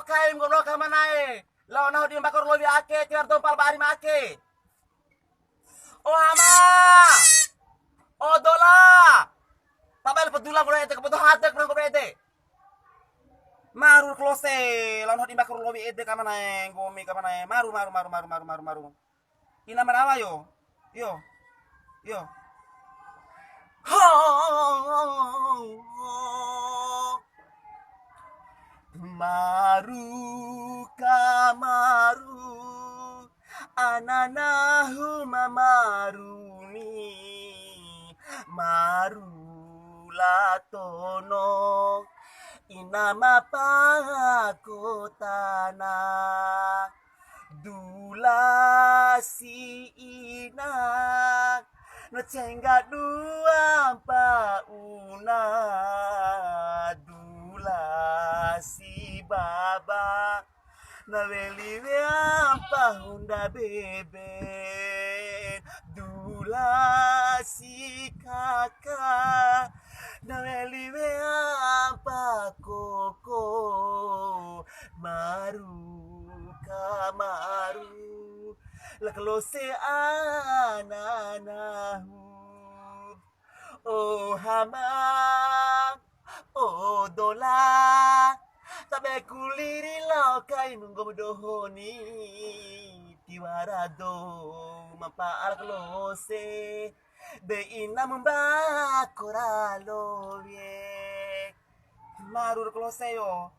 kai ngono ka manae. Lo no di bakor lobi ake tiar do pal bari make. Oh ama. Oh dola. Tabel pedulang ko ete kebutuh hatek nang ko ete. Maru close lan hodi bakor lobi ete ka manae gomi ka manae maru. Ina manawa yo. Yo. Yo. Maru kamaru ananahu mamaruni maru latono inama pakotana dula si ina no cengga dua pauna dula si baba na weliwe apa hunda bebe dula si kakak na weliwe apa koko maru kamaru laklose ananahu oh hama oh dola tabe kuliri lau kai nunggu dohoni tiwarado mapa alklose be ina membakora loye marur klose yo